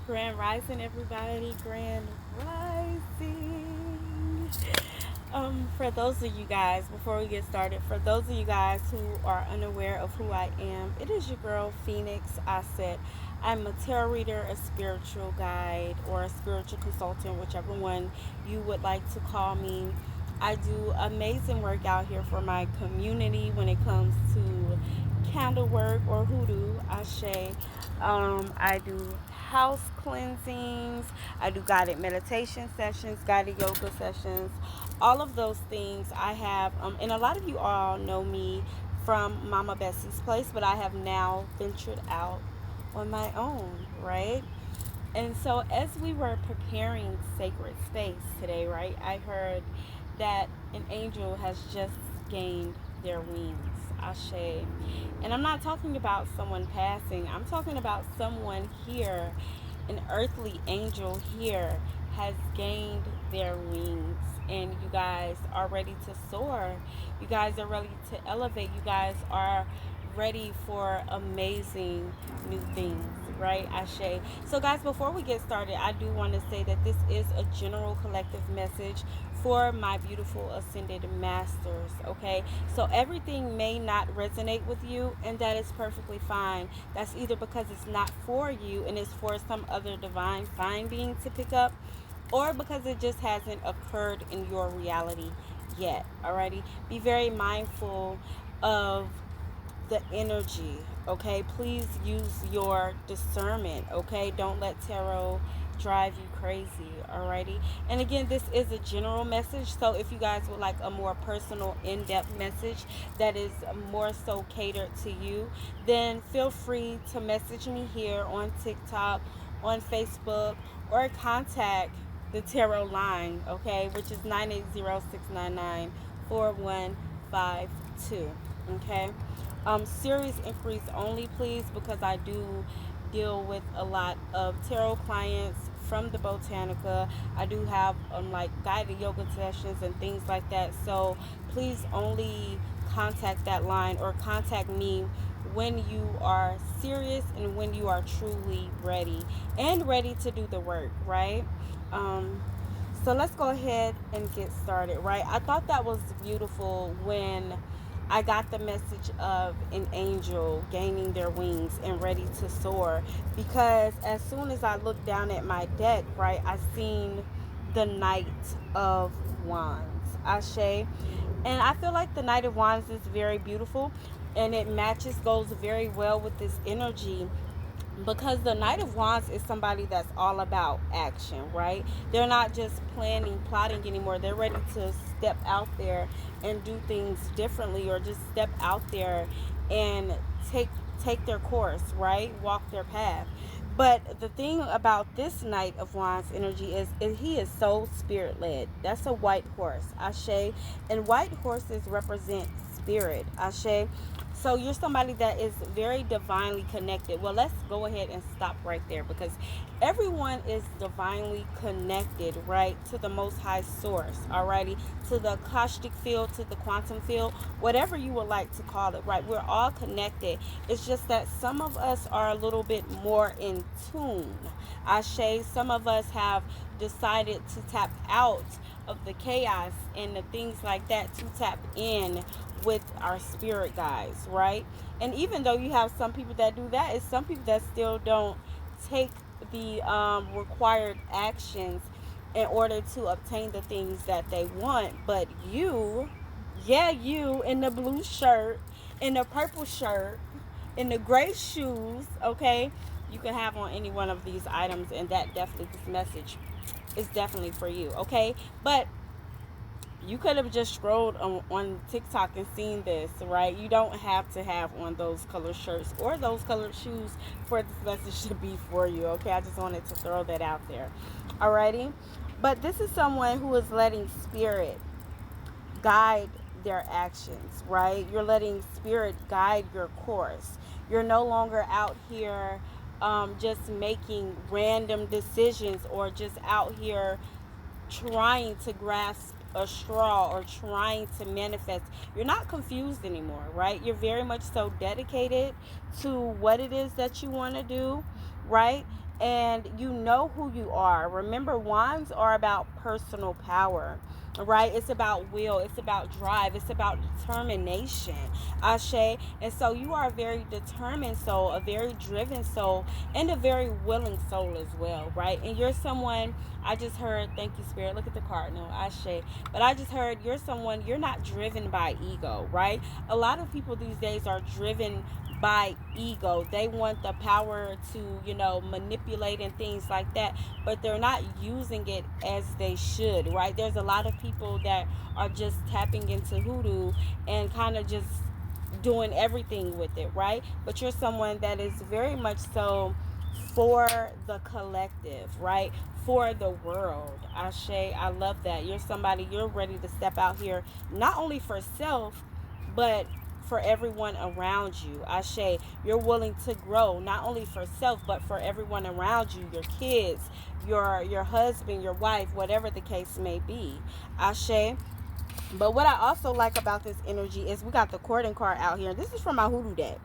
Grand Rising, everybody. Grand Rising. For those of you guys, before we get started, for those of you guys who are unaware of who I am, it is your girl Phoenix Asset. I'm a tarot reader, a spiritual guide, or a spiritual consultant, whichever one you would like to call me. I do amazing work out here for my community when it comes to candle work or hoodoo, Ashe. I do house cleansings. I do guided meditation sessions, guided yoga sessions, all of those things I have. And a lot of you all know me from Mama Bessie's Place, but I have now ventured out on my own, right? And so, as we were preparing Sacred Space today, right, I heard that an angel has just gained their wings. Ashe. And I'm not talking about someone passing, I'm talking about someone here, an earthly angel here, has gained their wings. And you guys are ready to soar. You guys are ready to elevate. You guys are ready for amazing new things, right? Ashe. So, guys, before we get started, I do want to say that this is a general collective message for my beautiful ascended masters, okay? So, everything may not resonate with you, and that is perfectly fine. That's either because it's not for you and it's for some other divine fine being to pick up, or because it just hasn't occurred in your reality yet. Alrighty, be very mindful of the energy, okay? Please use your discernment, okay? Don't let tarot drive you crazy. Alrighty, and again, this is a general message, so if you guys would like a more personal, in-depth message that is more so catered to you, then feel free to message me here on TikTok, on Facebook, or contact the tarot line, okay, which is 980-699-4152. Okay. Serious inquiries only, please, because I do deal with a lot of tarot clients from the Botanica. I do have like guided yoga sessions and things like that. So please only contact that line or contact me when you are serious and when you are truly ready and ready to do the work, right? Um, so let's go ahead and get started, right? I thought that was beautiful when I got the message of an angel gaining their wings and ready to soar, because as soon as I looked down at my deck, right, I seen the Knight of Wands, Ashe. And I feel like the Knight of Wands is very beautiful, and it goes very well with this energy, because the Knight of Wands is somebody that's all about action, right? They're not just planning, plotting anymore. They're ready to step out there and do things differently, or just step out there and take their course, right? Walk their path. But the thing about this Knight of Wands energy is he is so spirit led. That's a white horse, Ashe. And white horses represent spirit, Ashe. So you're somebody that is very divinely connected. Well, let's go ahead and stop right there, because everyone is divinely connected, right, to the most high source, alrighty, to the Akashic field, to the quantum field, whatever you would like to call it, right? We're all connected. It's just that some of us are a little bit more in tune. Ashe, some of us have decided to tap out of the chaos and the things like that to tap in with our spirit guides, right? And even though you have some people that do that, it's some people that still don't take the required actions in order to obtain the things that they want. But you, yeah, you in the blue shirt, in the purple shirt, in the gray shoes, okay, you can have on any one of these items, and that definitely, this message is definitely for you, okay? But you could have just scrolled on TikTok and seen this, right? You don't have to have on those color shirts or those colored shoes for this message to be for you, okay? I just wanted to throw that out there. Alrighty? But this is someone who is letting spirit guide their actions, right? You're letting spirit guide your course. You're no longer out here just making random decisions, or just out here trying to grasp a straw or trying to manifest. You're not confused anymore, right? You're very much so dedicated to what it is that you want to do, right? and you know who you are. Remember, wands are about personal power, right? It's about will, it's about drive, it's about determination, Ashe. And so you are a very determined soul, a very driven soul, and a very willing soul as well, right? And you're someone, I just heard, thank you, Spirit, look at the card, no, Ashe. But I just heard you're someone, you're not driven by ego, right? A lot of people these days are driven by ego. They want the power to, manipulate and things like that, but they're not using it as they should, right? There's a lot of people that are just tapping into hoodoo and kind of just doing everything with it, right? But you're someone that is very much so for the collective, right? For the world. Ashe, I love that. You're somebody, you're ready to step out here, not only for self, but for everyone around you. Ashe, you're willing to grow, not only for self, but for everyone around you, your kids, your husband, your wife, whatever the case may be. Ashe. But what I also like about this energy is we got the courting card out here. This is from my hoodoo deck.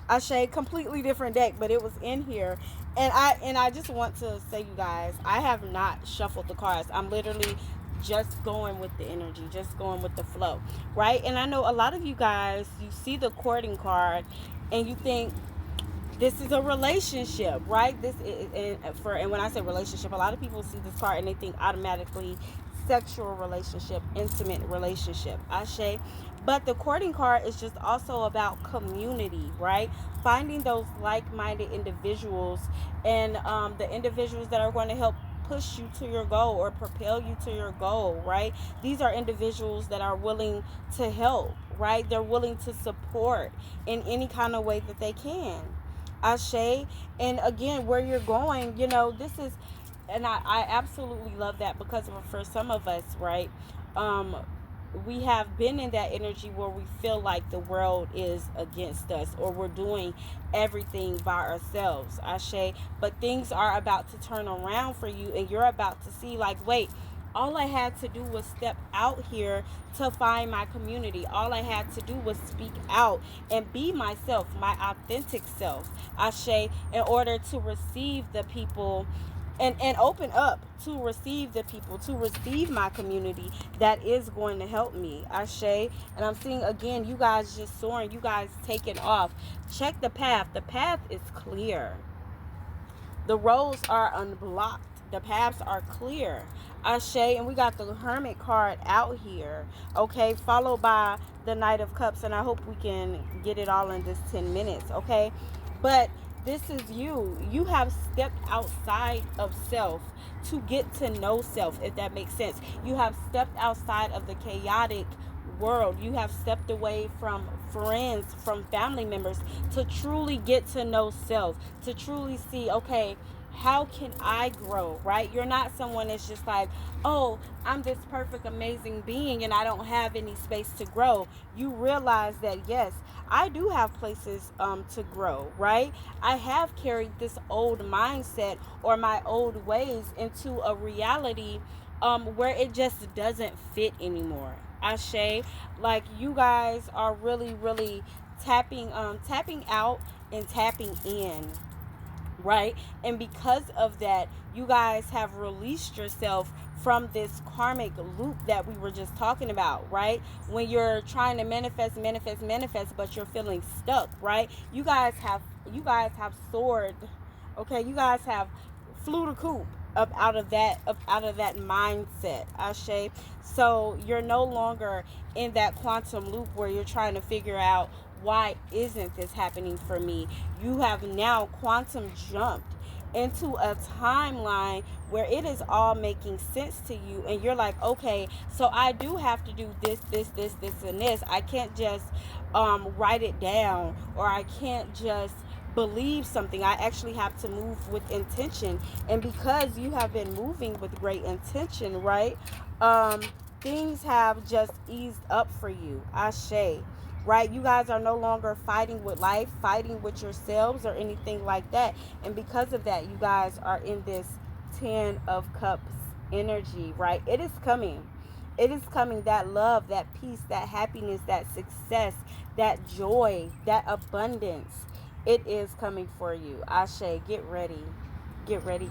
Ashe, completely different deck, but it was in here. And I just want to say, you guys, I have not shuffled the cards. I'm literally just going with the energy, just going with the flow, right? And I know a lot of you guys, you see the courting card and you think this is a relationship, right? This is, and when I say relationship, a lot of people see this card and they think automatically sexual relationship, intimate relationship, Ashe. But the courting card is just also about community, right? Finding those like-minded individuals, and the individuals that are going to help push you to your goal or propel you to your goal, right? These are individuals that are willing to help, right? They're willing to support in any kind of way that they can, Ashe. And again, where you're going, this is, and I absolutely love that, because for some of us, right, um we have been in that energy where we feel like the world is against us, or we're doing everything by ourselves, Ashe. But things are about to turn around for you, and you're about to see, like, wait, all I had to do was step out here to find my community. All I had to do was speak out and be myself, my authentic self, Ashe, in order to receive the people, and open up to receive the people, to receive my community that is going to help me, Ashe. And I'm seeing, again, you guys just soaring, you guys taking off. Check the path. The path is clear. The roads are unblocked. The paths are clear, Ashe. And we got the Hermit card out here, okay, followed by the Knight of Cups. And I hope we can get it all in this 10 minutes, okay? But this is you. You have stepped outside of self to get to know self, if that makes sense. You have stepped outside of the chaotic world. You have stepped away from friends, from family members, to truly get to know self, to truly see, okay, how can I grow, right? You're not someone that's just like, oh, I'm this perfect, amazing being and I don't have any space to grow. You realize that, yes, I do have places to grow, right? I have carried this old mindset or my old ways into a reality where it just doesn't fit anymore, Ashe. Like, you guys are really, really tapping out and tapping in, right? And because of that, you guys have released yourself from this karmic loop that we were just talking about, right? When you're trying to manifest, but you're feeling stuck, right? You guys have soared, okay? You guys have flew the coop up out of that mindset, Ashe. So you're no longer in that quantum loop where you're trying to figure out, why isn't this happening for me? You have now quantum jumped into a timeline where it is all making sense to you, and you're like, okay, so I do have to do this, and this. I can't just write it down, or I can't just believe something. I actually have to move with intention. And because you have been moving with great intention, right, things have just eased up for you, Ashe. Right? You guys are no longer fighting with life, fighting with yourselves, or anything like that. And because of that, you guys are in this 10 of Cups energy, right? It is coming. It is coming. That love, that peace, that happiness, that success, that joy, that abundance. It is coming for you. Ashe, get ready. get ready.